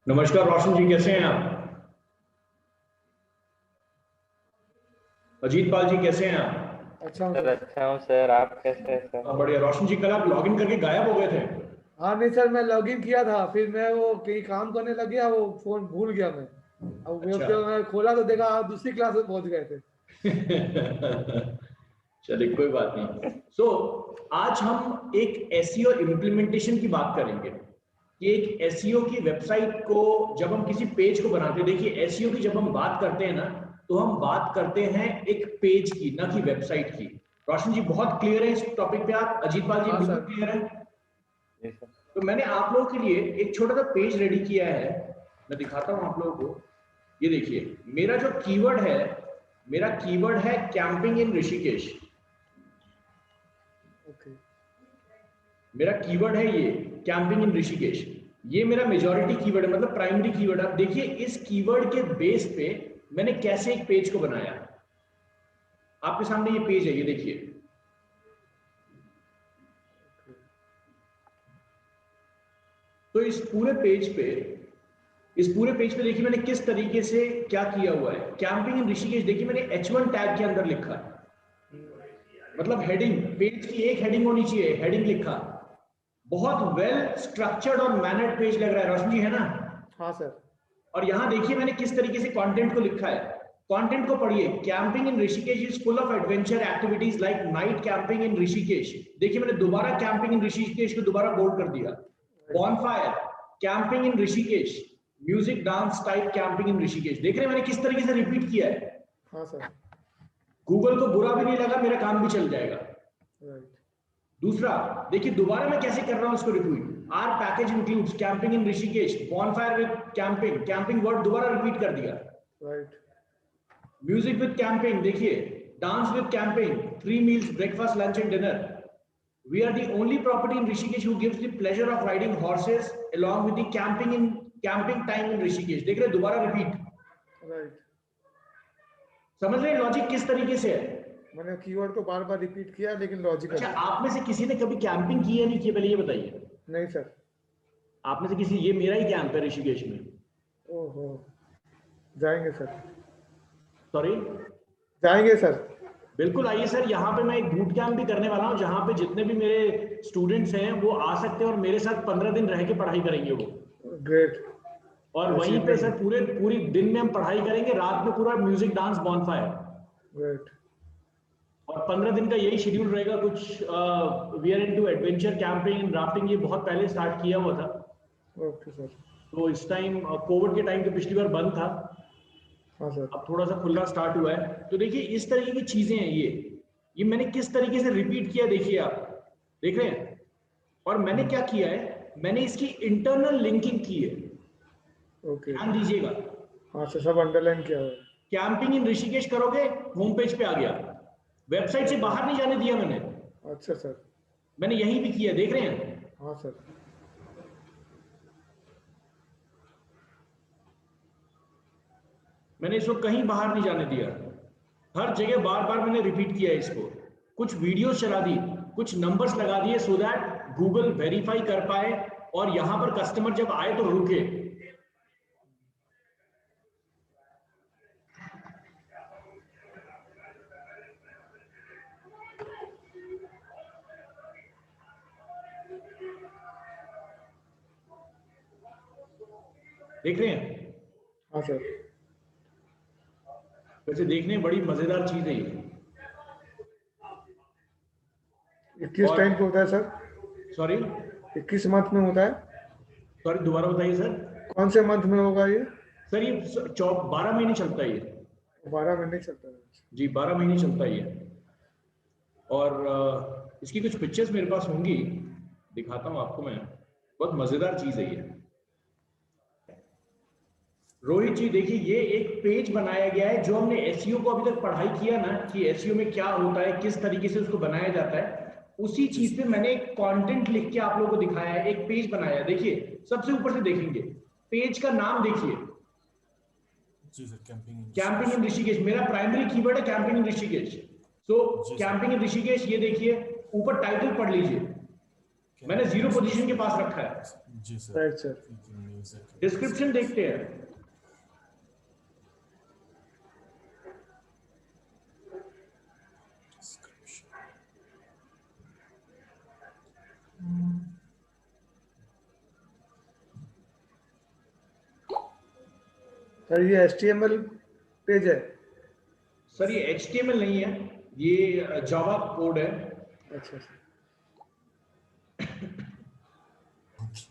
नमस्कार रोशन जी, कैसे हैं आप? अजीत पाल जी, कैसे हैं आप? अच्छा हूँ सर, सर। अच्छा हूँ सर। आप कैसे हैं सर? बढ़िया। रोशन जी, कल आप लॉगिन करके गायब हो गए थे। हाँ नहीं सर, मैं लॉगिन किया था, फिर मैं वो कहीं काम करने लग गया, वो फोन भूल गया मैं। अब अच्छा। जब मैं खोला तो देखा आप दूसरी क्लास में पहुंच गए थे। चलिए, कोई बात नहीं। आज हम एक एसईओ इम्प्लीमेंटेशन की बात करेंगे कि एक एसईओ की वेबसाइट को जब हम किसी पेज को बनाते हैं, देखिए एसईओ की जब हम बात करते हैं ना, तो हम बात करते हैं एक पेज की, ना कि वेबसाइट की। रोशन जी बहुत क्लियर है इस टॉपिक पे? आप अजीत पाल जी हाँ बिल्कुल सर। क्लियर है? जी सर। तो मैंने आप लोगों के लिए एक छोटा सा पेज रेडी किया है, मैं दिखाता हूं आप लोगों को। ये देखिए, मेरा जो कीवर्ड है, मेरा कीवर्ड है कैंपिंग इन ऋषिकेश। ओके। मेरा कीवर्ड है ये कैंपिंग इन ऋषिकेश। ये मेरा मेजॉरिटी कीवर्ड है, मतलब प्राइमरी कीवर्ड। आप देखिए इस कीवर्ड के बेस पे मैंने कैसे एक पेज को बनाया। आपके सामने ये पेज है, ये देखिए। तो इस पूरे पेज पे देखिए मैंने किस तरीके से क्या किया हुआ है। कैंपिंग इन ऋषिकेश, देखिए मैंने H1 टैग के अंदर लिखा है, मतलब हेडिंग, पेज की एक हेडिंग होनी चाहिए, हेडिंग लिखा। बहुत वेल स्ट्रक्चर्ड और मैनर्ड पेज लग रहा है, रोशनी है ना? हाँ सर। और यहां देखिए मैंने किस तरीके से कंटेंट को लिखा है। कंटेंट को पढ़िए। Camping in Rishikesh is full of adventure activities like night camping in Rishikesh. देखिए मैंने दोबारा कैंपिंग इन ऋषिकेश को दोबारा बोल्ड कर दिया। Bonfire, camping in Rishikesh, music dance type camping in Rishikesh. देख रहे हैं मैंने किस तरीके से रिपीट किया है। हाँ सर। गूगल को बुरा भी नहीं लगा, मेरा काम भी चल जाएगा। राइट। दूसरा देखिए, दोबारा मैं कैसे कर रहा हूं इसको repeat. Our package includes camping in Rishikesh, bonfire with camping, camping word दोबारा रिपीट कर दिया। राइट। म्यूजिक विद कैंपिंग, देखिए dance with camping, 3 meals breakfast lunch and dinner. We are the only property in Rishikesh who gives the pleasure of riding horses along with the camping time in Rishikesh। देख रहे हैं, दोबारा repeat. Right. समझ रहे हैं logic किस तरीके से है? मैंने कीवर्ड को बार बार रिपीट किया, लेकिन लॉजिकल अच्छा, है। आप में से किसी ने कभी कैंपिंग की है नहीं की, पहले ये बताइए। नहीं सर। आप में से किसी, ये मेरा ही कैंप है ऋषिकेश में। ओहो। जाएंगे सर। सॉरी? जाएंगे सर। बिल्कुल आइए सर, यहाँ पे मैं एक बूट कैंप भी करने वाला हूँ, जहाँ पे जितने भी मेरे स्टूडेंट्स हैं वो आ सकते हैं और मेरे साथ 15 दिन रह के पढ़ाई करेंगे वो। ग्रेट। और वहीं पे सर पूरी दिन में हम पढ़ाई करेंगे, रात में पूरा म्यूजिक डांस बॉनफायर। ग्रेट। और 15 दिन का यही शेड्यूल रहेगा। कुछ we are into adventure camping and rafting, ये बहुत पहले स्टार्ट किया हुआ था। Okay sir. तो इस टाइम कोविड के टाइम तो पिछली बार बंद था, हाँ सर। अब थोड़ा सा खुलना स्टार्ट हुआ है। तो देखिए इस तरीके की चीजें हैं ये मैंने किस तरीके से रिपीट किया, देखिए आप देख रहे हैं। और मैंने क्या किया है, मैंने इसकी इंटरनल लिंकिंग की है। ओके। ध्यान दीजिएगा। हाँ सर, सब अंडरलाइन किया हुआ है। कैंपिंग इन ऋषिकेश करोगे, होम पेज पे आ गया। वेबसाइट से बाहर नहीं जाने दिया मैंने। अच्छा सर। मैंने यहीं भी किया, देख रहे हैं। हाँ सर। मैंने इसको कहीं बाहर नहीं जाने दिया। हर जगह बार बार मैंने रिपीट किया है इसको। कुछ वीडियोस चला दी, कुछ नंबर्स लगा दिए, सो दैट गूगल वेरीफाई कर पाए और यहां पर कस्टमर जब आए तो रुके। देख रहे हैं? हाँ सर। वैसे देखने में बड़ी मजेदार चीज है ये। किस और टाइम पे होता है सर? सॉरी? 21 मंथ में होता है? सॉरी, दोबारा बताइए सर। कौन से मंथ में होगा ये? सर ये 12 महीने चलता है ये। 12 महीने चलता है? जी 12 महीने चलता है ये। और इसकी कुछ पिक्चर्स मेरे पास होंगी, दिखाता हूं आपको मैं। बहुत मजेदार चीज है ये। रोहित जी देखिए, ये एक पेज बनाया गया है जो हमने एसईओ को अभी तक पढ़ाई किया ना, कि एसईओ में क्या होता है, किस तरीके से उसको बनाया जाता है। उसी चीज पे मैंने एक कंटेंट लिख के आप लोगों को दिखाया है, एक पेज बनाया है। देखिए सबसे ऊपर से देखेंगे, पेज का नाम देखिए। जी सर, कैंपिंग इन ऋषिकेश मेरा प्राइमरी कीवर्ड है, camping in Rishikesh. So camping in Rishikesh, ये देखिए ऊपर टाइटल पढ़ लीजिए, मैंने 0 पोजीशन के पास रखा है। जी sir. Right sir. sir. Description देखते हैं। Description. सर ये HTML पेज है। सर ये HTML नहीं है, ये जावा कोड है। अच्छा सर। Okay.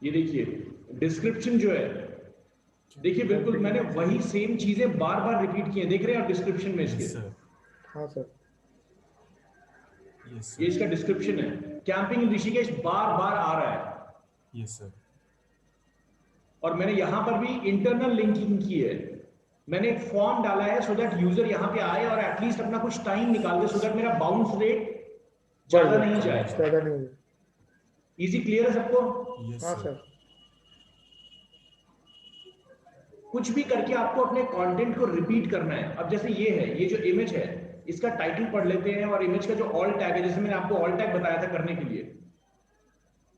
ये देखिए डिस्क्रिप्शन जो है, देखिए बिल्कुल मैंने वही सेम चीजें बार बार रिपीट की हैं, देख रहे हैं आप डिस्क्रिप्शन में इसके। Yes, sir. हाँ सर। Yes, ये sir. इसका डिस्क्रिप्शन है। कैंपिंग इन ऋषिकेश बार बार आ रहा है, Yes, sir. और मैंने यहां पर भी इंटरनल लिंकिंग की है। मैंने एक फॉर्म डाला है सो दैट यूजर यहां पे आए और एटलीस्ट अपना कुछ टाइम निकाल दे, सो दैट मेरा बाउंस रेट ज्यादा नहीं जाए। ज्यादा नहीं होगा। इजी क्लियर है सबको? Yes, हाँ sir. सर। कुछ भी करके आपको अपने कंटेंट को रिपीट करना है। अब जैसे ये है, ये जो इमेज है इसका टाइटल पढ़ लेते हैं, और इमेज का जो ऑल टैग है, जैसे मैंने आपको ऑल टैग बताया था करने के लिए,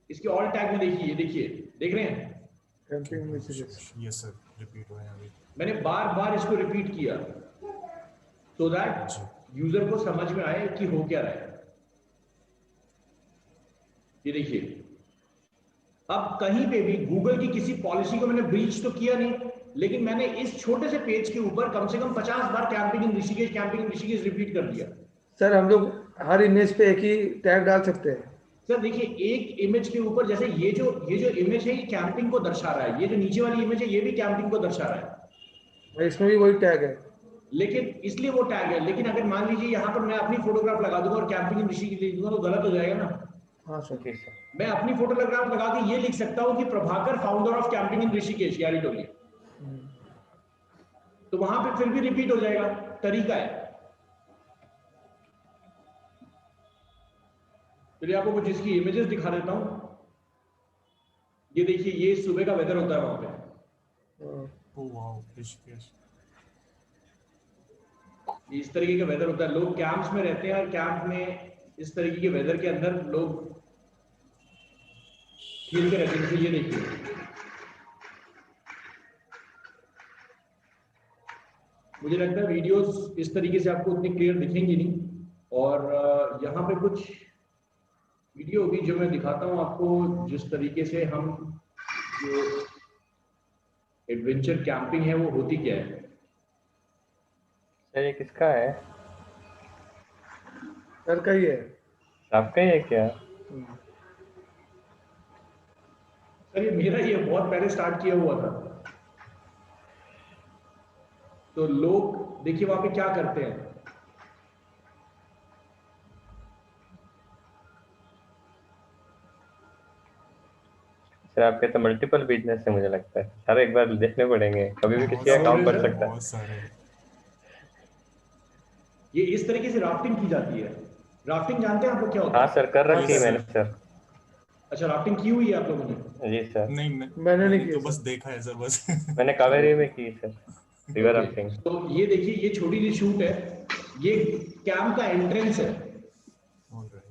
इसके ऑल टैग में देखिए, देखिए देख रहे हैं, कैंपिंग में ऋषिकेश। Yes, sir. Repeat हुआ है अभी. मैंने बार बार इसको रिपीट किया सो दैट जी. यूजर को समझ में आए कि हो क्या रहा है। ये देखिए, अब कहीं पे भी गूगल की किसी पॉलिसी को मैंने ब्रीच तो किया नहीं, लेकिन मैंने इस छोटे से पेज के ऊपर कम से कम 50 बार कैंपिंग इन ऋषिकेश रिपीट कर दिया। सर हम लोग हर इमेज पे एक ही टैग डाल सकते हैं? सर देखिए, एक इमेज के ऊपर, जैसे ये जो इमेज है ये कैंपिंग को दर्शा रहा है, ये जो नीचे वाली इमेज है ये भी कैंपिंग को दर्शा रहा है, इसमें भी वही टैग है। लेकिन इसलिए वो टैग है। लेकिन अगर मान लीजिए यहाँ पर मैं अपनी फोटोग्राफ लगा दूंगा और कैंपिंग इन ऋषिकेश लिख दूंगा तो गलत हो जाएगा ना। हाँ सर। जी सर. मैं अपनी फोटोग्राफ लगा के ये लिख सकता हूँ कि Prabhakar founder of camping in Rishikesh, यारी टोली, तो वहां पे फिर भी रिपीट हो जाएगा। तरीका है। चलिए आपको कुछ इसकी इमेजेस दिखा देता हूं। ये देखिए, ये सुबह का वेदर होता है वहां पे। Oh wow. Rishikesh. ये इस तरीके का वेदर होता है, लोग कैंप्स में रहते हैं और कैंप में इस तरीके के वेदर के अंदर लोग खेल के रहते हैं। जैसे ये देखिए, मुझे लगता है वीडियोस इस तरीके से आपको उतनी क्लियर दिखेंगी नहीं, और यहाँ पे कुछ वीडियो होगी जो मैं दिखाता हूँ आपको, जिस तरीके से हम जो एडवेंचर कैंपिंग है वो होती क्या है। सर ये किसका है? सर का ही है। आपका ही है क्या? सर ये मेरा ही है, बहुत पहले स्टार्ट किया हुआ था। तो लोग देखिए वहां पे क्या करते हैं। सर आपके तो मल्टीपल बिजनेस है मुझे लगता है। सर एक बार देखने पड़ेंगे, कभी भी किसी का काम पड़ सकता है। बहुत सारे. ये इस तरीके से राफ्टिंग की जाती है। राफ्टिंग जानते हैं आप लोग क्या होता हाँ है? सर, कर रखी है Yes, मैंने sir. सर. अच्छा, राफ्टिंग की हुई है आप लोगों ने? जी सर. नहीं मैंने नहीं तो किया बस सर। देखा है सर बस. मैंने कावेरी में की सर, रिवर Okay, राफ्टिंग. तो ये देखिए, ये छोटी सी शूट है, ये कैंप का एंट्रेंस है। All right.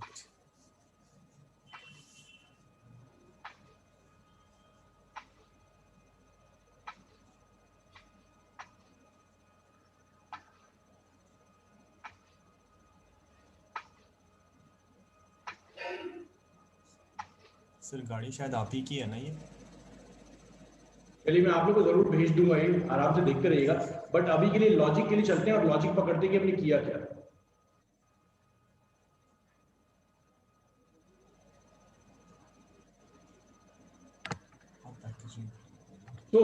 सर गाड़ी शायद आप ही की है ना ये? चलिए मैं आप लोग को जरूर भेज दूंगा, ये आराम से देखते रहिएगा। बट अभी के लिए लॉजिक के लिए चलते हैं और लॉजिक पकड़ते हैं कि हमने किया क्या। पैकेजिंग. तो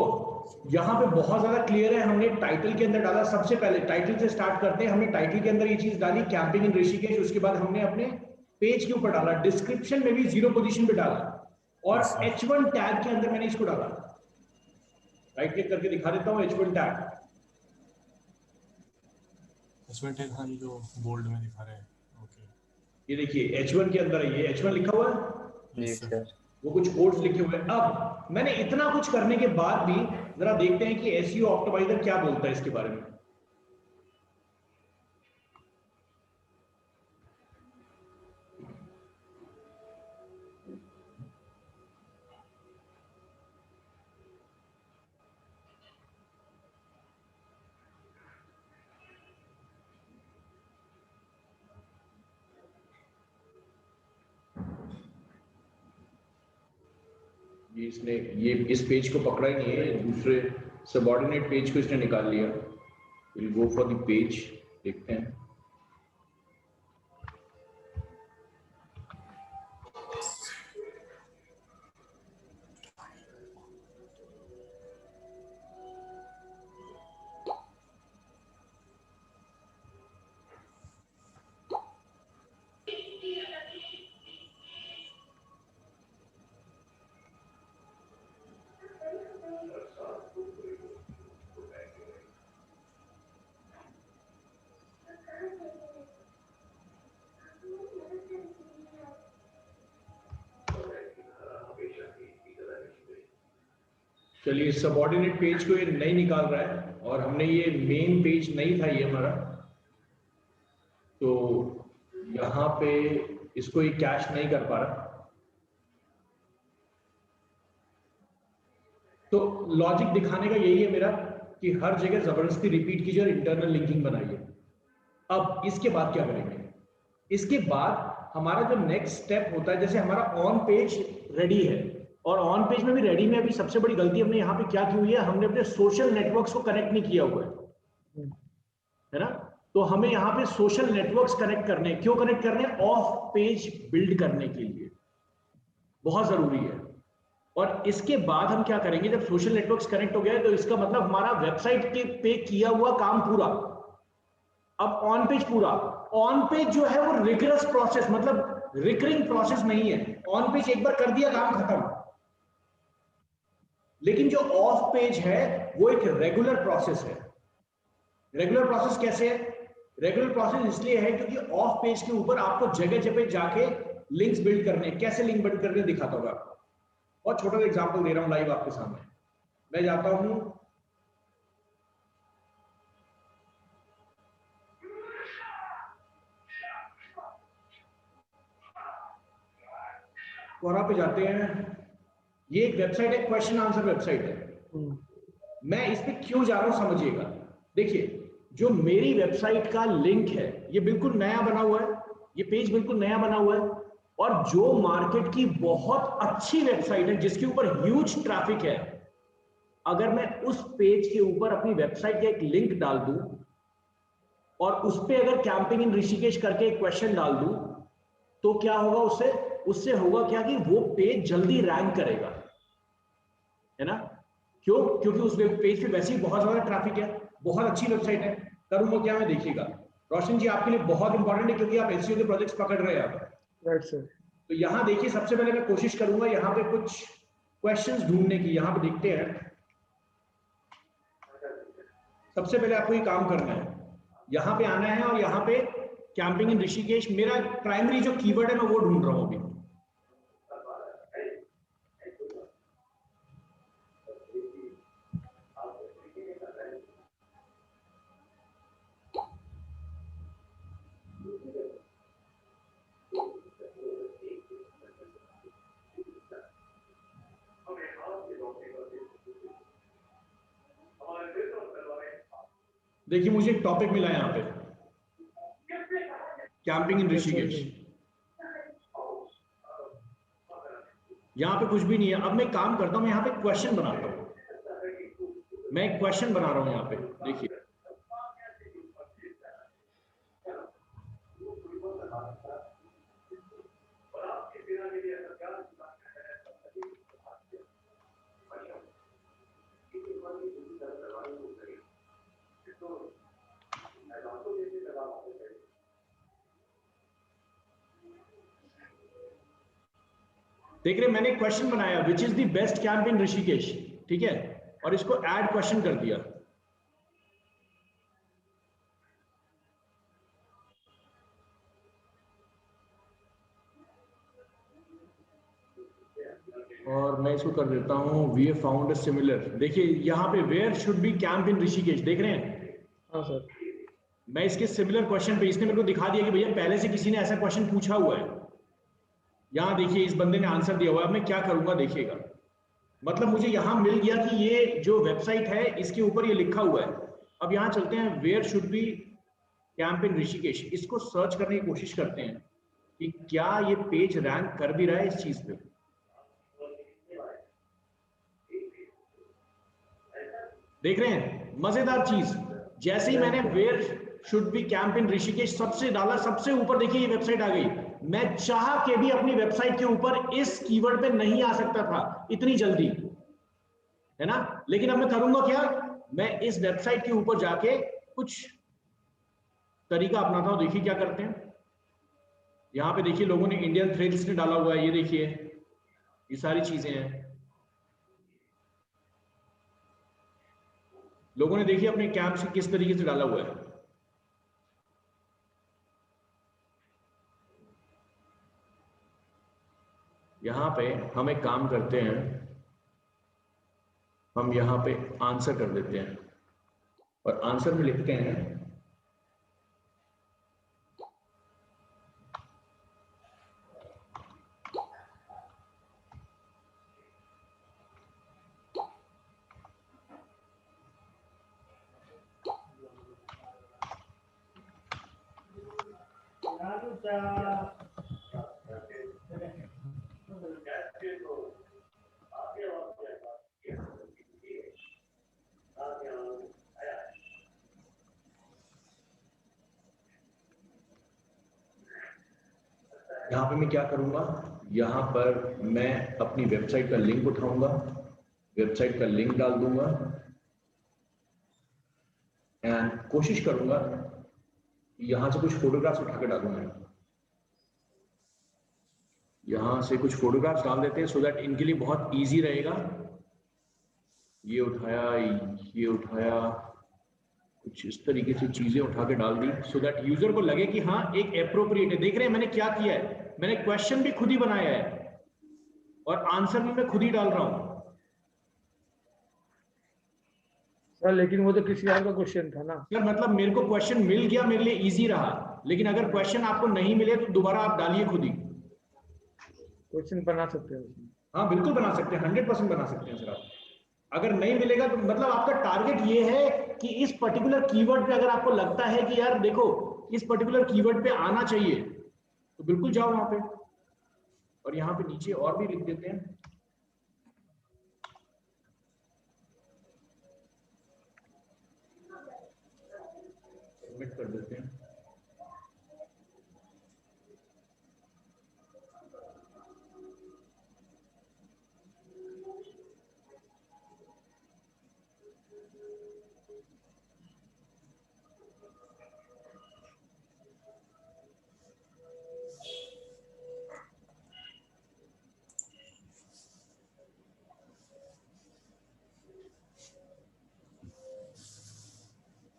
यहाँ पे बहुत ज्यादा क्लियर है, हमने टाइटल के अंदर डाला। सबसे पहले टाइटल से स्टार्ट करते हैं। हमने टाइटल के अंदर ये चीज डाली, कैंपिंग इन ऋषिकेश। उसके बाद हमने अपने पेज के ऊपर डाला, डिस्क्रिप्शन में भी 0 पोजीशन पे डाला, और Yes, sir. H1 टैग के अंदर मैंने इसको डाला। राइट क्लिक करके दिखा देता हूँ H1 टैग। इसमें टेक हाँ, ये जो बोल्ड में दिखा रहे हैं। ओके, ये देखिए H1 के अंदर है, ये H1 लिखा हुआ है, जी यस सर। सर। वो कुछ कोड्स लिखे हुए हैं। अब मैंने इतना कुछ करने के बाद भी जरा देखते हैं कि एसईओ ऑप्टिमाइजर क्या बोलता है इसके बारे में। इसने ये इस पेज को पकड़ा ही नहीं है, दूसरे सबऑर्डिनेट पेज को इसने निकाल लिया। Will go for the page, देखते हैं। चलिए, सबऑर्डिनेट पेज को ये नहीं निकाल रहा है और हमने ये मेन पेज नहीं था ये हमारा, तो यहाँ पे इसको ये कैश नहीं कर पा रहा। तो लॉजिक दिखाने का यही है मेरा कि हर जगह जबरदस्ती रिपीट कीजिए और इंटरनल लिंकिंग बनाइए। अब इसके बाद क्या करेंगे? इसके बाद हमारा जो नेक्स्ट स्टेप होता है, जैसे हमारा ऑन पेज रेडी है और ऑन पेज में भी रेडी में अभी सबसे बड़ी गलती हमने यहाँ पे क्या की हुई है, हमने अपने सोशल नेटवर्क्स को कनेक्ट नहीं किया हुआ है ना। तो हमें यहाँ पे सोशल नेटवर्क्स कनेक्ट करने, क्यों कनेक्ट करने? ऑफ पेज बिल्ड करने के लिए, बहुत जरूरी है। और इसके बाद हम क्या करेंगे, जब सोशल नेटवर्क्स कनेक्ट हो गया है तो इसका मतलब हमारा वेबसाइट के पे किया हुआ काम पूरा। अब ऑन पेज पूरा, ऑन पेज जो है वो रिगरस प्रोसेस, मतलब रिकरिंग प्रोसेस नहीं है। ऑन पेज एक बार कर दिया काम खत्म, लेकिन जो ऑफ पेज है वो एक रेगुलर प्रोसेस है। रेगुलर प्रोसेस कैसे है? रेगुलर प्रोसेस इसलिए है क्योंकि ऑफ पेज के ऊपर आपको जगह जगह जाके लिंक्स बिल्ड करने, कैसे लिंक बिल्ड करने दिखाता होगा आपको। बहुत छोटा सा एग्जांपल दे रहा हूं लाइव आपके सामने। मैं जाता हूं कोरा पे, जाते हैं, ये एक वेबसाइट है, क्वेश्चन आंसर वेबसाइट है। मैं इस पे क्यों जा रहा हूं समझिएगा। देखिए, जो मेरी वेबसाइट का लिंक है ये बिल्कुल नया बना हुआ है, ये पेज बिल्कुल नया बना हुआ है, और जो मार्केट की बहुत अच्छी वेबसाइट है जिसके ऊपर ह्यूज ट्रैफिक है, अगर मैं उस पेज के ऊपर अपनी वेबसाइट का एक लिंक डाल दूं और उस पे अगर कैंपिंग इन ऋषिकेश करके एक क्वेश्चन डाल दूं, तो क्या होगा उससे? उससे होगा क्या कि वो पेज जल्दी रैंक करेगा, है ना। क्यों? क्योंकि उस पेज पे वैसे ही बहुत ज्यादा ट्रैफिक है, बहुत अच्छी वेबसाइट है। करूंगा क्या मैं, देखिएगा। रोशन जी आपके लिए बहुत इंपॉर्टेंट है क्योंकि आप एसईओ के प्रोजेक्ट्स पकड़ रहे हैं आप। Right sir. तो यहाँ देखिए, सबसे पहले मैं कोशिश करूंगा यहाँ पे कुछ क्वेश्चंस ढूंढने की। यहाँ पे देखते हैं, सबसे पहले आपको ये काम करना है, यहाँ पे आना है और यहाँ पे कैंपिंग इन ऋषिकेश, मेरा प्राइमरी जो कीवर्ड है मैं वो ढूंढ रहा हूँ अभी। देखिए, मुझे एक टॉपिक मिला है यहाँ पे, कैंपिंग इन ऋषिकेश। यहाँ पे कुछ भी नहीं है। अब मैं काम करता हूँ, मैं यहाँ पे क्वेश्चन बनाता हूँ, मैं एक क्वेश्चन बना रहा हूँ यहाँ पे। देखिए, देख रहे, मैंने क्वेश्चन बनाया, which is the best camp in Rishikesh, ठीक है, और इसको ऐड क्वेश्चन कर दिया। और मैं इसको कर देता हूँ we have found a similar. देखिए यहाँ पे where should be camp in Rishikesh, देख रहे हैं? हाँ सर। मैं इसके सिमिलर क्वेश्चन पे, इसने मेरे को दिखा दिया कि भैया पहले से किसी ने ऐसा क्वेश्चन पूछा हुआ है। यहाँ देखिए इस बंदे ने आंसर दिया हुआ है। अब मैं क्या करूंगा देखिएगा, मतलब मुझे यहाँ मिल गया कि ये जो वेबसाइट है इसके ऊपर ये लिखा हुआ है। अब यहाँ चलते हैं, where should be camp in Rishikesh, इसको सर्च करने की कोशिश करते हैं कि क्या ये पेज रैंक कर भी रहा है इस चीज पे। देख रहे हैं मजेदार चीज, जैसे ही मैंने where should be camp in Rishikesh सबसे डाला, सबसे ऊपर देखिए ये वेबसाइट आ गई। मैं चाह के भी अपनी वेबसाइट के ऊपर इस कीवर्ड पे नहीं आ सकता था इतनी जल्दी, है ना? लेकिन अब मैं करूंगा क्या, मैं इस वेबसाइट के ऊपर जाके कुछ तरीका अपनाता हूं। देखिए क्या करते हैं, यहां पे देखिए लोगों ने इंडियन थ्रेड्स ने डाला हुआ है, ये देखिए ये सारी चीजें हैं। लोगों ने देखिए अपने कैंप्स किस तरीके से डाला हुआ है। यहां पे हम एक काम करते हैं, हम यहां पे आंसर कर देते हैं और आंसर में लिखते हैं यहाँ पे मैं क्या करूंगा, यहाँ पर मैं अपनी वेबसाइट का लिंक उठाऊंगा, वेबसाइट का लिंक डाल दूंगा एंड कोशिश करूंगा यहाँ से कुछ फोटोग्राफ्स उठा के डालूंगा। यहाँ से कुछ फोटोग्राफ्स डाल देते हैं सो दैट इनके लिए बहुत इजी रहेगा। ये उठाया, ये उठाया, कुछ इस तरीके से चीजें उठा के डाल दी सो दैट यूजर को लगे कि हाँ एक एप्रोप्रिएट है। देख रहे हैं मैंने क्या किया है, मैंने क्वेश्चन भी खुद ही बनाया है और आंसर भी मैं खुद ही डाल रहा हूं। सर लेकिन वो तो किसी और का क्वेश्चन था ना सर, मतलब मेरे को क्वेश्चन मिल गया, मेरे लिए इजी रहा, लेकिन अगर क्वेश्चन आपको नहीं मिले तो दोबारा आप डालिए खुद ही। क्वेश्चन बना सकते हैं उसमें। हाँ बिल्कुल बना सकते हैं, 100% बना सकते हैं सर आप। अगर नहीं मिलेगा तो मतलब आपका टारगेट ये है कि इस पर्टिकुलर कीवर्ड पे अगर आपको लगता है कि यार देखो इस पर्टिकुलर कीवर्ड पे आना चाहिए तो बिल्कुल जाओ वहां पे। और यहाँ पे नीचे और भी लिख देते हैं, सबमिट कर देते हैं।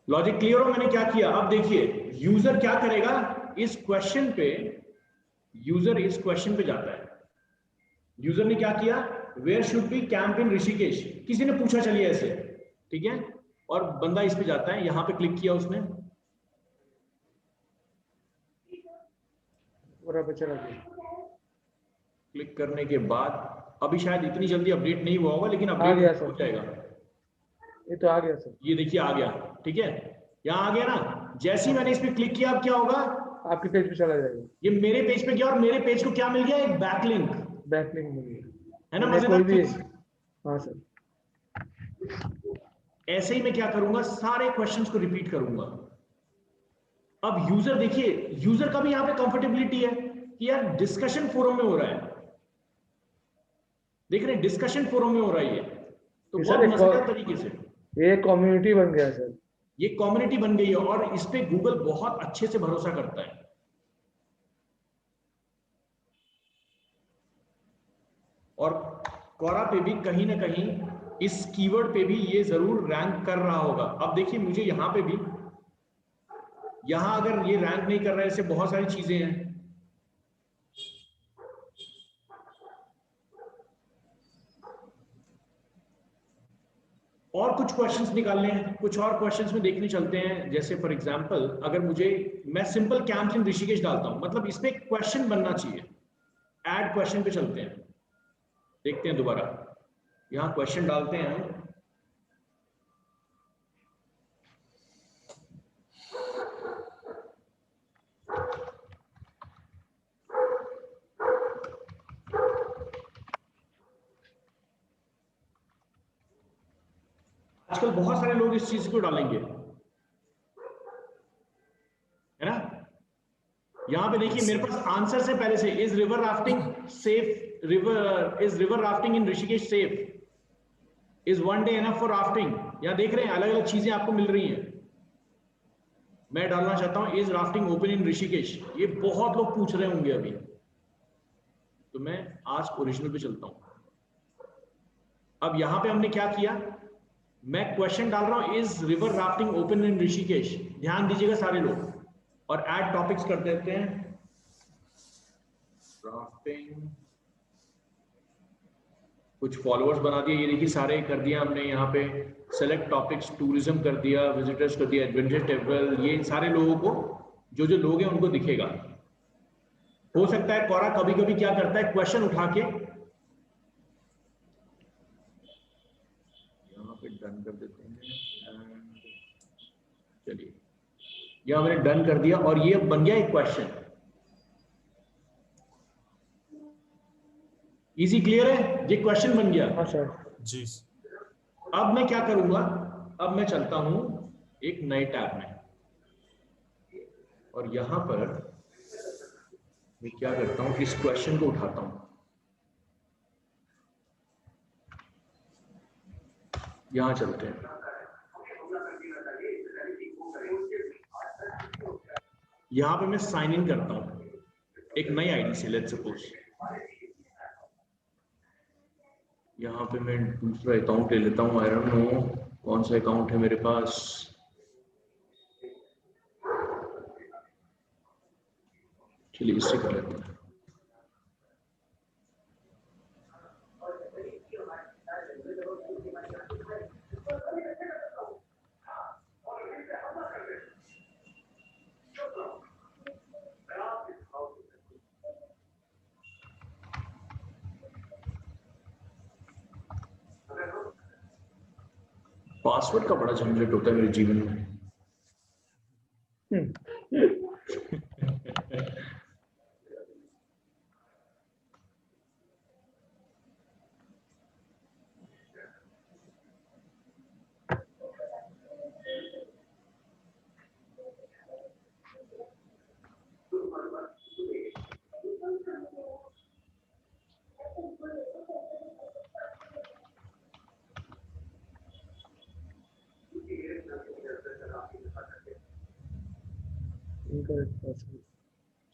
लॉजिक क्लियर हो? मैंने क्या किया, अब देखिए यूजर क्या करेगा, इस क्वेश्चन पे यूजर इस क्वेश्चन पे जाता है। यूजर ने क्या किया, where should be camp in Rishikesh, किसी ने पूछा चलिए ऐसे, ठीक है, और बंदा इस पे जाता है, यहां पे क्लिक किया उसने, पूरा पे चला गया। क्लिक करने के बाद अभी शायद इतनी जल्दी अपडेट नहीं हुआ होगा लेकिन आ गया अपडेट सर। हो जाएगा। ये तो आ गया सर। ये देखिए आ गया, ठीक है, यहाँ आ गया ना। जैसे ही मैंने इस पे क्लिक किया अब क्या होगा, आपके पेज पे चला जाएगा। ये मेरे पेज पे गया और मेरे पेज को क्या मिल गया, एक बैकलिंक, बैकलिंक मिल गया है ना? मैंने मजेदार कोई भी। चीज। हाँ सर। ऐसे ही मैं क्या करूंगा, सारे क्वेश्चंस को रिपीट करूंगा। अब यूजर देखिए, यूजर का भी यहाँ पे कंफर्टेबिलिटी है कि यार डिस्कशन फोरम में हो रहा है, देख रहे हैं डिस्कशन फोरम में हो रहा है ये, तो ये बहुत सर एक मजेदार तरीके से ये कम्युनिटी बन गया सर। ये कम्युनिटी बन गई है और इस पे गूगल बहुत अच्छे से भरोसा करता है। और क्वोरा पे भी कहीं ना कहीं इस कीवर्ड पे भी ये जरूर रैंक कर रहा होगा। अब देखिए मुझे यहाँ पे भी, यहाँ अगर ये रैंक नहीं कर रहा है, इससे बहुत सारी चीजें हैं। और कुछ क्वेश्चंस निकालने हैं, कुछ और क्वेश्चंस में देखने चलते हैं। जैसे फॉर एग्जांपल अगर मैं सिंपल कैंप्स इन ऋषिकेश डालता हूं, मतलब इसमें क्वेश्चन बनना चाहिए। ऐड क्वेश्चन पे चलते हैं, देखते हैं दोबारा। यहां क्वेश्चन डालते हैं हम। आजकल बहुत सारे लोग इस चीज को डालेंगे, है ना। यहां पे देखिए मेरे पास आंसर से पहले से is river rafting safe, is river rafting in Rishikesh safe, is one day enough for rafting. यहां देख रहे हैं अलग अलग चीजें आपको मिल रही हैं। मैं डालना चाहता हूं is rafting open in Rishikesh, ये बहुत लोग पूछ रहे होंगे अभी, तो मैं आस्क ओरिजिनल पे चलता हूं। अब यहां पे हमने क्या किया, मैं क्वेश्चन डाल रहा हूं is river rafting open in Rishikesh. ध्यान दीजिएगा सारे लोग, और ऐड टॉपिक्स कर देते हैं। राफ्टिंग, कुछ फॉलोअर्स बना दिए, ये देखिए सारे कर दिया हमने। यहाँ पे सेलेक्ट टॉपिक्स, टूरिज्म कर दिया, विजिटर्स कर दिया, एडवेंचर ट्रैवल, ये सारे लोगों को जो लोग हैं उनको दिखेगा। हो सकता है कोरा कभी कभी क्या करता है, क्वेश्चन उठा के यहाँ पे डन कर देते हैं। चलिए यहां मैंने डन कर दिया और ये बन गया एक क्वेश्चन। इजी, क्लियर है, ये क्वेश्चन बन गया। हाँ सर जी। अब मैं क्या करूंगा, अब मैं चलता हूं एक नए टैब में, और यहां पर मैं क्या करता हूं कि इस क्वेश्चन को उठाता हूं। यहां चलते हैं, यहां पे मैं साइन इन करता हूं एक नई आईडी से, लेट्स सपोज यहाँ पे मैं दूसरा अकाउंट ले लेता हूँ। आई डोंट नो कौन सा अकाउंट है मेरे पास। चलिए इससे कर लेते हैं। पासवर्ड का बड़ा झंझट होता है मेरे जीवन में।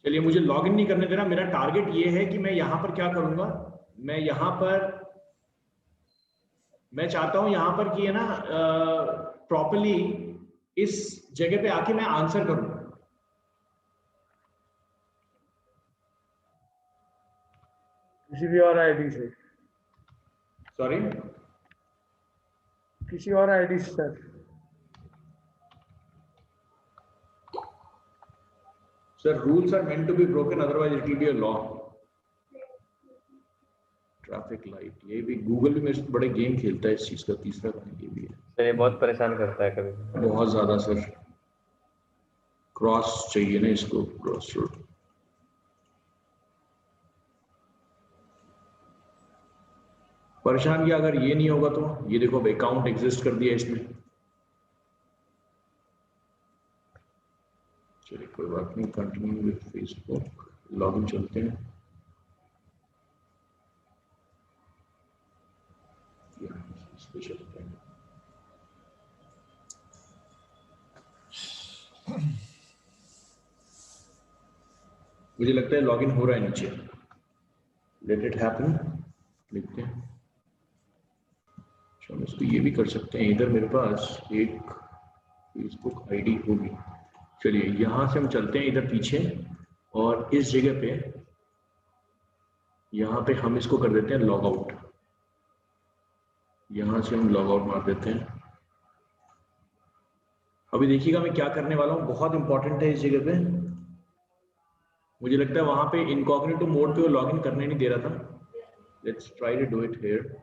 चलिए मुझे लॉगिन नहीं करने देना। मेरा टारगेट ये है कि मैं यहां पर क्या करूंगा, मैं यहां पर मैं चाहता हूं यहां पर कि है ना प्रॉपर्ली इस जगह पे आके मैं आंसर करूं। किसी भी और आईडी से, सॉरी किसी और आईडी से sir. Sir, rules are meant to be broken, otherwise it will be a law. Traffic light, ये भी गूगल भी मेरे से बड़े गेम खेलता है इस चीज का। तीसरा गाना ये भी है सर, ये बहुत परेशान करता है कभी। बहुत ज्यादा सर। क्रॉस चाहिए ना इसको, क्रॉस रोड। परेशान किया, अगर ये नहीं होगा तो ये देखो अकाउंट एग्जिस्ट कर दिया इसमें। चलिए कोई बात नहीं, कंटिन्यू विद फेसबुक, लॉगिन चलते हैं। इस पे चलते हैं। मुझे लगता है लॉगिन हो रहा है नीचे। लेट इट हैपन, लिखते हैं। हम इसको ये भी कर सकते हैं, इधर मेरे पास एक फेसबुक आईडी होगी। चलिए यहां से हम चलते हैं इधर पीछे, और इस जगह पे यहां पे हम इसको कर देते हैं लॉग आउट। यहां से हम लॉग आउट मार देते हैं। अभी देखिएगा मैं क्या करने वाला हूँ, बहुत इंपॉर्टेंट है इस जगह पे। मुझे लगता है वहां पे इनकॉग्निटो मोड पे वो लॉग इन करने नहीं दे रहा था। Let's try to do it here.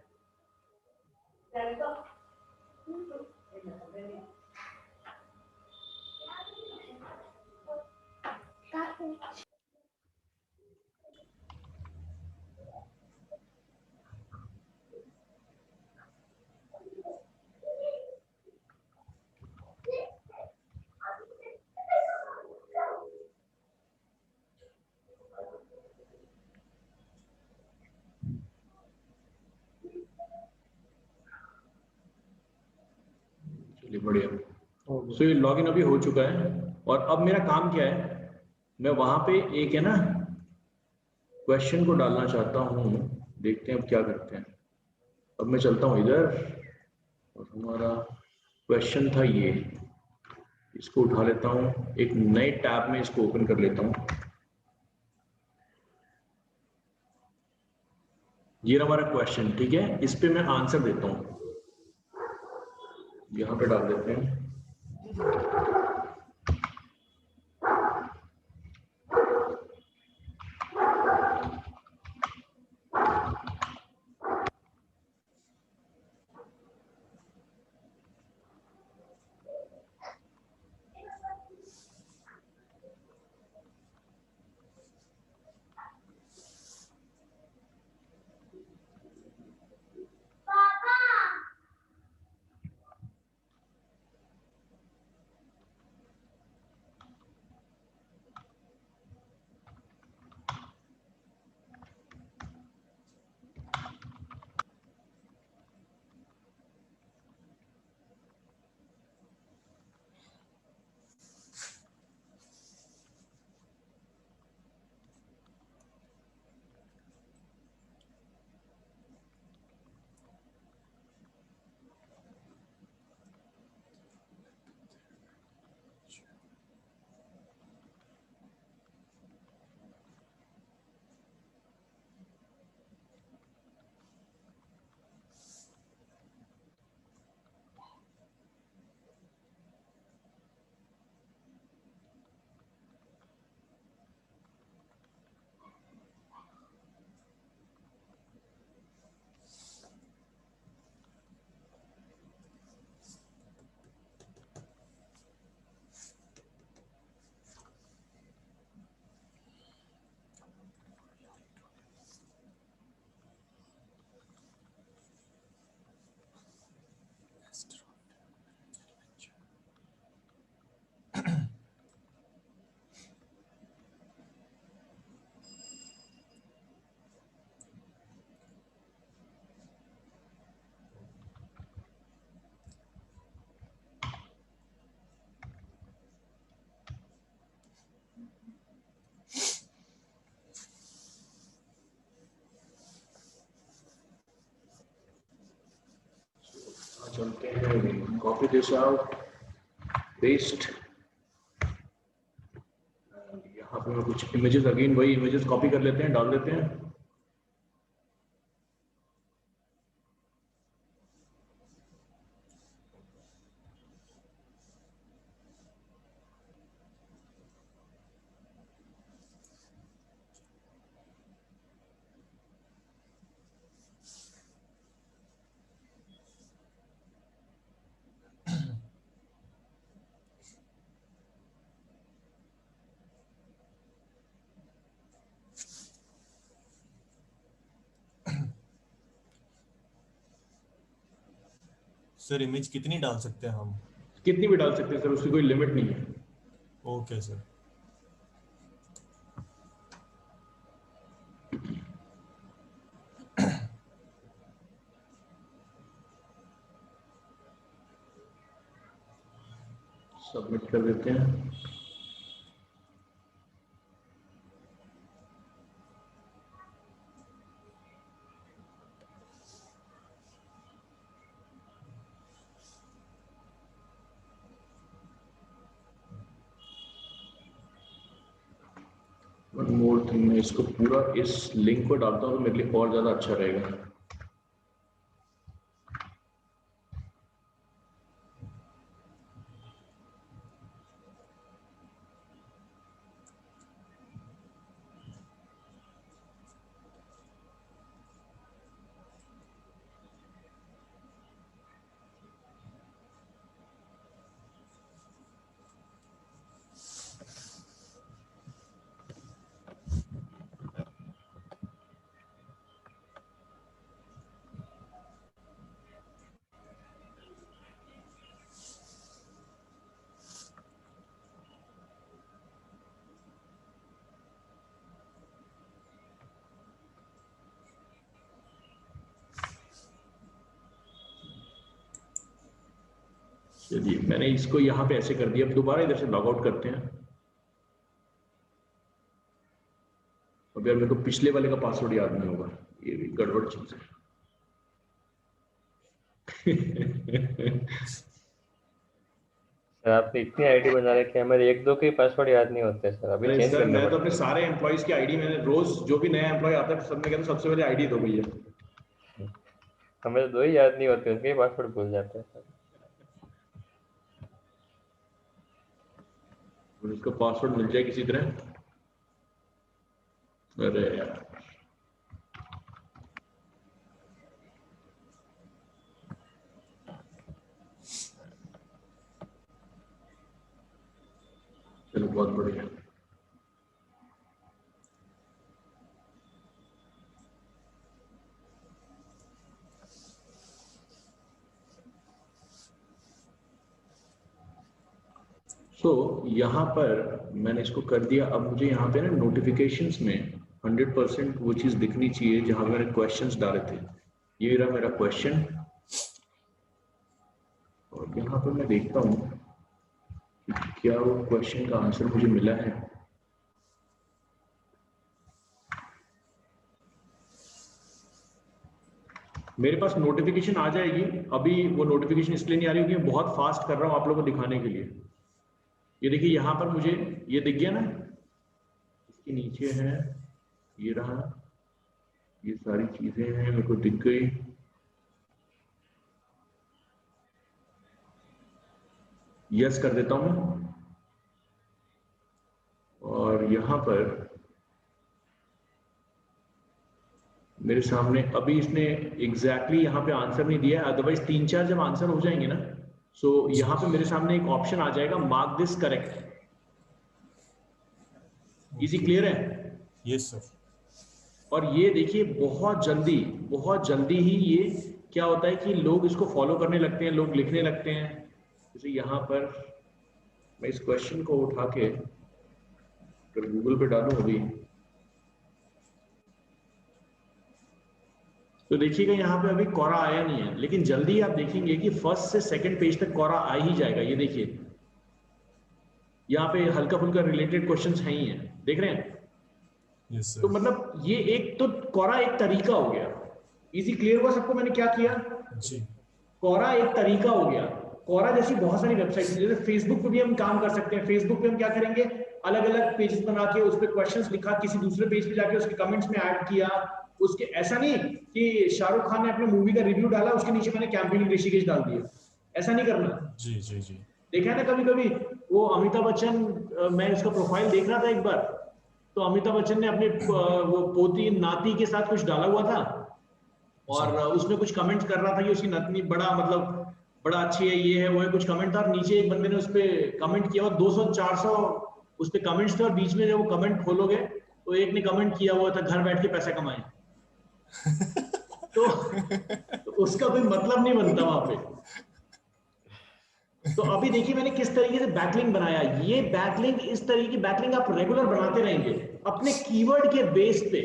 चलिए बढ़िया। सो ये लॉगिन अभी हो चुका है और अब मेरा काम क्या है, मैं वहां पे एक है ना क्वेश्चन को डालना चाहता हूँ। देखते हैं अब क्या करते हैं। अब मैं चलता हूँ इधर और हमारा क्वेश्चन था ये, इसको उठा लेता हूँ, एक नए टैब में इसको ओपन कर लेता हूँ। ये रहा हमारा क्वेश्चन, ठीक है। इस पे मैं आंसर देता हूँ, यहाँ पे डाल देते हैं। चलते हैं, कॉपी दिस आउट, पेस्ट। यहाँ पे मैं कुछ इमेजेस, अगेन वही इमेजेस कॉपी कर लेते हैं, डाल देते हैं। सर इमेज कितनी डाल सकते हैं हम? कितनी भी डाल सकते हैं सर, उसकी कोई लिमिट नहीं है। Okay sir. सबमिट कर देते हैं। वन मोर थिंग, मैं इसको पूरा इस लिंक को डालता हूँ तो मेरे लिए और ज्यादा अच्छा रहेगा। चलिए मैंने इसको यहाँ पे ऐसे कर दिया। अब दोबारा इधर से लॉग आउट करते हैं। अब यार मेरे को पिछले वाले का पासवर्ड याद नहीं होगा, ये भी गड़बड़ चीज है। सर आपने इतनी आईडी बना रखी है, हमारे एक दो के पासवर्ड याद नहीं होते सर, अभी अरे चेंज सर करना मैं तो अपने पड़ेगा। सारे एम्प्लॉइज की आईडी, मैंने रोज जो भी नया एम्प्लॉय आता है सब में कहता हूं सबसे पहले आईडी दो भैया। हमें तो दो ही याद नहीं होते, उसके ही पासवर्ड भूल जाते हैं सर। उसका पासवर्ड मिल जाए किसी तरह। अरे यार चलो बहुत बढ़िया। तो यहाँ पर मैंने इसको कर दिया। अब मुझे यहाँ पे ना नोटिफिकेशंस में 100% वो चीज़ दिखनी चाहिए जहाँ मैंने क्वेश्चंस डाले थे। ये रहा मेरा क्वेश्चन, और यहाँ पर मैं देखता हूँ कि क्या वो क्वेश्चन का आंसर मुझे मिला है। मेरे पास नोटिफिकेशन आ जाएगी। अभी वो नोटिफिकेशन इसलिए नहीं आ रही क्योंकि मैं बहुत फास्ट कर रहा हूँ आप लोगों को दिखाने के लिए। ये देखिए यहाँ पर मुझे ये दिख गया ना, इसके नीचे है, ये रहा, ये सारी चीजें हैं मेरे को दिख गई। यस कर देता हूं मैं, और यहां पर मेरे सामने अभी इसने एग्जैक्टली यहाँ पे आंसर नहीं दिया है, अदरवाइज 3-4 जब आंसर हो जाएंगे ना, सो यहाँ पे मेरे सामने एक ऑप्शन आ जाएगा mark this correct. Easy clear है? Yes sir. और ये देखिए बहुत जल्दी ही ये क्या होता है कि लोग इसको फॉलो करने लगते हैं, लोग लिखने लगते हैं। जैसे यहाँ पर मैं इस क्वेश्चन को उठा के अगर गूगल पे डालूं अभी, तो देखिएगा यहाँ पे अभी कोरा आया नहीं है, लेकिन जल्दी आप देखेंगे कि फर्स्ट से सेकंड पेज तक कोरा आ ही जाएगा। ये देखिए यहाँ पे हल्का फुल्का रिलेटेड क्वेश्चंस हैं ही हैं, देख रहे हैं? यस तो सर। मतलब ये एक तो कोरा एक तरीका हो गया। इजी क्लियर हुआ सबको मैंने क्या किया? जी। कोरा एक तरीका हो गया। कोरा जैसी बहुत सारी वेबसाइट, जैसे फेसबुक पे भी हम काम कर सकते हैं। फेसबुक पे हम क्या करेंगे, अलग अलग पेजेस बना के उस पर क्वेश्चंस लिखा, किसी दूसरे पेज पे जाके उसके कमेंट्स में ऐड किया। उसके ऐसा नहीं कि शाहरुख खान ने अपने मूवी का रिव्यू डाला उसके नीचे मैंने कैंपेनिंग ऋषिकेश डाल दिया, ऐसा नहीं करना। जी जी जी। देखा है ना कभी कभी वो अमिताभ बच्चन, मैं उसका प्रोफाइल देख रहा था एक बार, तो अमिताभ बच्चन ने अपने वो पोती नाती के साथ कुछ डाला हुआ था, और उसमें कुछ कमेंट्स कर रहा था कि उसकी नतनी बड़ा मतलब बड़ा अच्छी है, ये है वो है, कुछ कमेंट था। और नीचे एक बंदे ने उस पर कमेंट किया और 200-400 उस पर कमेंट्स थे, और बीच में जब वो कमेंट खोलोगे तो एक ने कमेंट किया हुआ था घर बैठ के पैसा कमाए। तो उसका कोई मतलब नहीं बनता वहां पे। तो अभी देखिए मैंने किस तरीके से बैकलिंक बनाया। ये बैकलिंक, इस तरीके की बैकलिंक आप रेगुलर बनाते रहेंगे अपने कीवर्ड के बेस पे।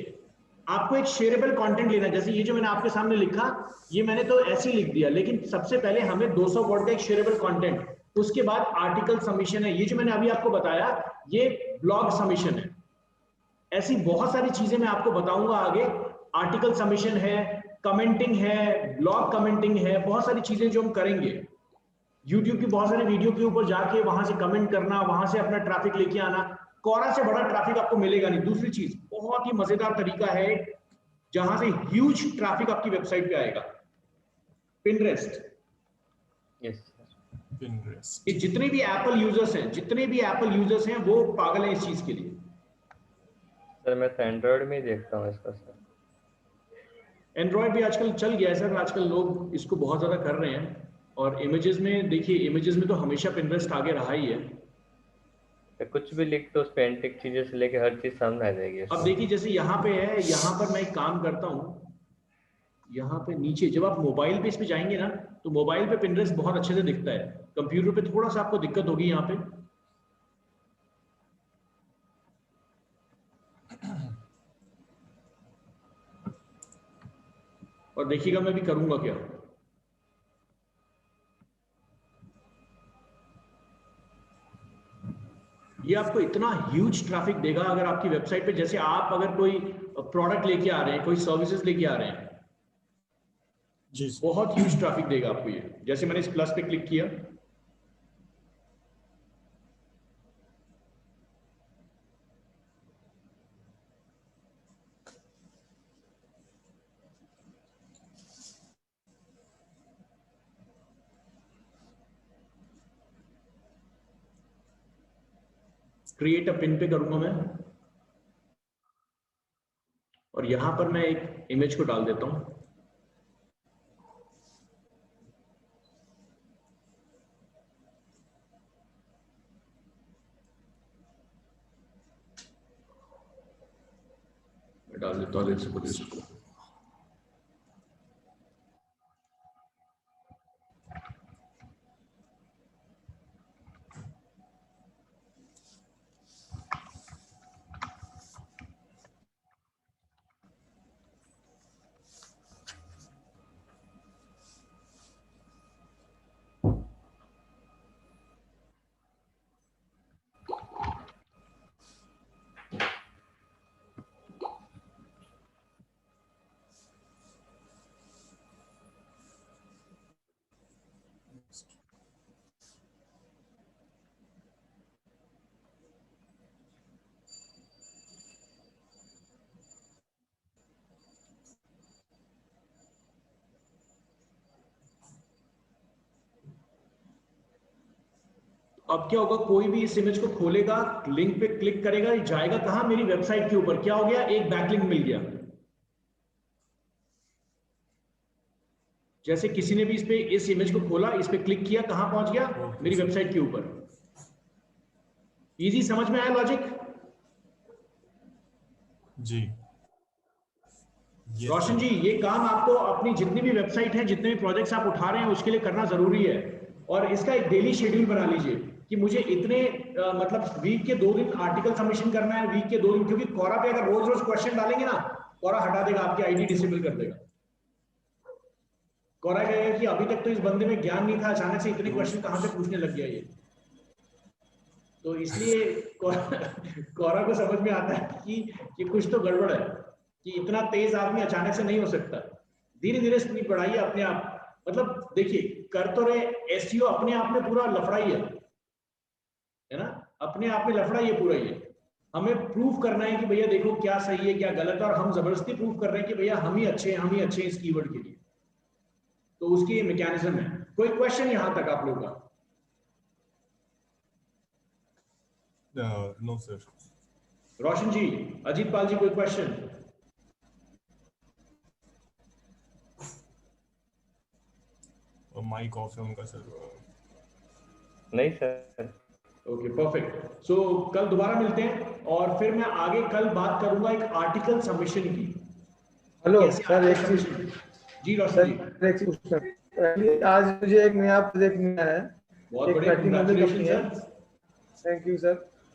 आपको एक शेयरेबल कंटेंट लेना, जैसे ये जो मैंने आपके सामने लिखा, ये मैंने तो ऐसे ही लिख दिया, लेकिन सबसे पहले हमें 200 वर्ड का एक शेयरेबल कंटेंट, उसके बाद आर्टिकल सबमिशन है। ये जो मैंने अभी आपको बताया ये ब्लॉग सबमिशन है। ऐसी बहुत सारी चीजें मैं आपको बताऊंगा आगे। आर्टिकल सबमिशन है, कमेंटिंग है, ब्लॉग कमेंटिंग है, बहुत सारी चीजें जो हम करेंगे। YouTube की बहुत सारी वीडियो के ऊपर जाके वहां से कमेंट करना, वहां से अपना ट्रैफिक लेके आना। कोरा से बड़ा ट्रैफिक आपको मिलेगा नहीं। दूसरी चीज, बहुत ही मजेदार तरीका है जहां से ह्यूज ट्रैफिक आपकी वेबसाइट पे आएगा, पिनरेस्ट। Yes sir. कि पिंटरेस्ट। जितने भी एप्पल यूजर्स हैं वो पागल हैं इस चीज के लिए। सर मैं तो एंड्रॉइड में ही देखता हूँ इसका सर। एंड्रॉयड भी आजकल चल गया है सर, आजकल लोग इसको बहुत ज्यादा कर रहे हैं। और इमेजेस में देखिए, इमेजेस में तो हमेशा पिनरेस्ट आगे रहा ही है। तो कुछ भी लिख तो उस पे एंटिक चीजें से लेके हर चीज सामने आ जाएगी अब उसमें। देखिए जैसे यहाँ पे है, यहाँ पर मैं एक काम करता हूँ, यहाँ पे नीचे जब आप मोबाइल पे इस पे जाएंगे ना, तो मोबाइल पे पिनरेस्ट बहुत अच्छे से दिखता है। कंप्यूटर पे थोड़ा सा आपको दिक्कत होगी यहाँ पे। और देखिएगा मैं भी करूंगा क्या। ये आपको इतना ह्यूज ट्रैफिक देगा अगर आपकी वेबसाइट पे, जैसे आप अगर कोई प्रोडक्ट लेके आ रहे हैं, कोई सर्विसेज लेके आ रहे हैं, जी सर। बहुत ह्यूज ट्रैफिक देगा आपको ये। जैसे मैंने इस प्लस पे क्लिक किया, क्रिएट अ पिन पे करूंगा मैं, और यहां पर मैं एक इमेज को डाल देता हूं। मैं डाल देता हूं इसको। अब क्या होगा, कोई भी इस इमेज को खोलेगा, लिंक पे क्लिक करेगा, जाएगा कहां, मेरी वेबसाइट के ऊपर। क्या हो गया, एक बैकलिंक मिल गया। जैसे किसी ने भी इस इमेज को खोला, इस पे क्लिक किया, कहां पहुंच गया, मेरी वेबसाइट के ऊपर। इजी समझ में आया लॉजिक? जी। रोशन जी, ये काम आपको अपनी जितनी भी वेबसाइट है, जितने भी प्रोजेक्ट्स आप उठा रहे हैं, उसके लिए करना जरूरी है। और इसका एक डेली शेड्यूल बना लीजिए कि मुझे इतने मतलब वीक के 2 दिन आर्टिकल सबमिशन करना है, वीक के 2 दिन, क्योंकि कोरा पे अगर रोज रोज क्वेश्चन डालेंगे ना, कोरा हटा देगा, आपकी आईडी डिसेबल कर देगा। कोरा कहेगा कि अभी तक तो इस बंदे में ज्ञान नहीं था, अचानक से इतने क्वेश्चन कहां से पूछने लग गया ये। तो इसलिए कोरा को समझ में आता है कि कुछ तो गड़बड़ है, कि इतना तेज आदमी अचानक से नहीं हो सकता। धीरे धीरे स्पीड बढ़ाइए अपने आप। मतलब देखिए, कर तो रहे, एसईओ अपने आप में पूरा लफड़ा ही है ना, अपने आप में लफड़ा ही है पूरा ये। हमें प्रूव करना है कि भैया देखो क्या सही है क्या गलत है, और हम जबरदस्ती प्रूव कर रहे हैं कि भैया हम ही अच्छे हैं, हम ही अच्छे हैं इस कीवर्ड के लिए। तो उसकी ये मैकेनिज्म है। कोई क्वेश्चन यहां तक आप लोगों का? No sir. रोशन जी, अजीत पाल जी, कोई क्वेश्चन? माइक ऑफ है उनका सर। नहीं सर। Okay, perfect. सो कल दोबारा मिलते हैं, और फिर मैं आगे कल बात करूंगा एक आर्टिकल सबमिशन की। हेलो कैसे सर, एक आर्टिकल चीज सबमिशन? जी रोशन सर, जी। एक चीज पूछना है। आज मुझे एक नया प्रोजेक्ट मिला है, बहुत एक बढ़िया, मैट्रिमोनियल कंपनी है। Congratulation sir. Thank you sir.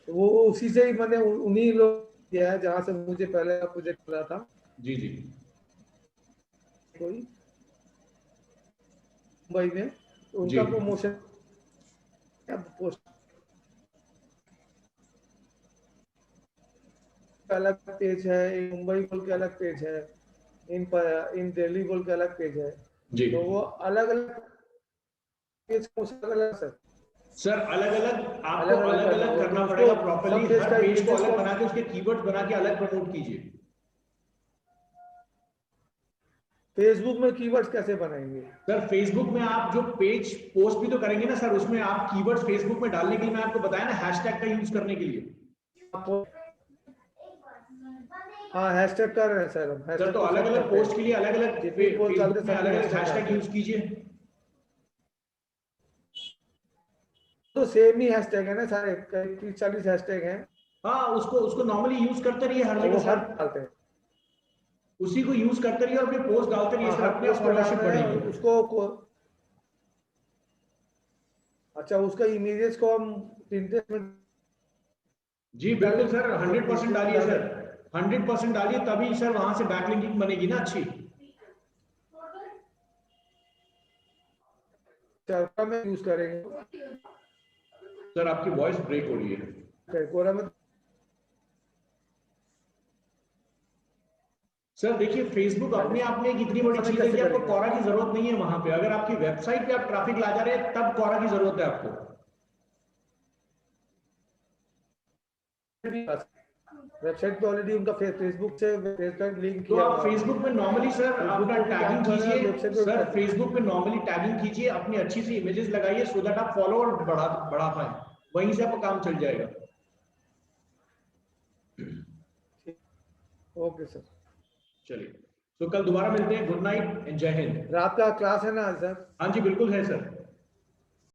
तो वो उसी से ही मैंने उन्हीं लोग किया है जहाँ से मुझे पहले का प्रोजेक्ट मिला था। जी जी। कोई मुंबई में, तो जी उनका प्रमोशन पोस्ट का अलग पेज है, इन मुंबई बोल के अलग पेज है, इन दिल्ली बोल के अलग पेज है। जी तो वो अलग अलग पेज अलग सर, सर, अलग अलग आपको अलग अलग अलग करना अलग होगा। करना तो पड़ेगा उसको प्रॉपर्ली। सब पेज हर का पेज को इमेजेस अलग को बना के उसके कीवर्ड्स बना के अलग प्रमोट कीजिए। फेसबुक में कीवर्ड्स कैसे बनाएंगे? सर, फेसबुक में आप जो पेज पोस्ट भी तो करेंगे ना सर, उसमें आप कीवर्ड्स फेसबुक में डालने के लिए, मैं आपको बताया ना, हैशटैग का यूज करने के लिए। हाँ, हैशटैग कर रहे हैं सर, हम सर, हैशटैग तो तो अलग सब अलग करते पोस्ट के हैं। लिए अलग अलग जितनी पोस्ट डालते फेसबुक में हैं सब अलग में अलग हैशटैग हैशटैग डालते यूज हैं। कीजिए। तो सेम ही हैशटैग है ना सारे, 30-40 हैशटैग हैं, हाँ, उसको उसको नॉर्मली यूज करते रहिए हर और जगह वो हर सर। डालते हैं। उसी को यूज करते रहिए और अपने पोस्ट डालते रहिए हाँ, सर, हर अपने आप पोस्ट में फॉलोअरशिप डालना है, और बढ़ेगी। अच्छा, उसका इमेजेस को हम Pinterest में जी बिल्कुल सर, मतलब 100% Facebook में डालिए डालें, सर, 100% डालिए, तभी सर वहां से बैकलिंकिंग बनेगी ना अच्छी। चर्चा में यूज करेंगे। सर, आपकी वॉइस ब्रेक हो रही है। कोरा में सर देखिए फेसबुक अपने आप में एक इतनी बड़ी चीज है कि आपको कोरा की जरूरत नहीं है वहां पे। अगर आपकी वेबसाइट पे आप ट्रैफिक ला जा रहे हैं तब कोरा की जरूरत है आपको। वेबसाइट पे ऑलरेडी उनका फेसबुक से फेसबुक लिंक तो किया आप हुआ है। फेसबुक में नॉर्मली सर अपना Facebook पे टैगिंग काम कर रहे हैं, कीजिए। website पे सर भी फेसबुक पे नॉर्मली टैगिंग कीजिए, अपनी अच्छी सी इमेजेस लगाइए सो दैट आप फॉलोअर बढ़ा पाए, वहीं से आपका काम चल जाएगा। ओके सर, चलिए तो कल दोबारा मिलते हैं। गुड नाइट एंड जय हिंद। रात का क्लास है ना सर? हाँ जी बिल्कुल है सर।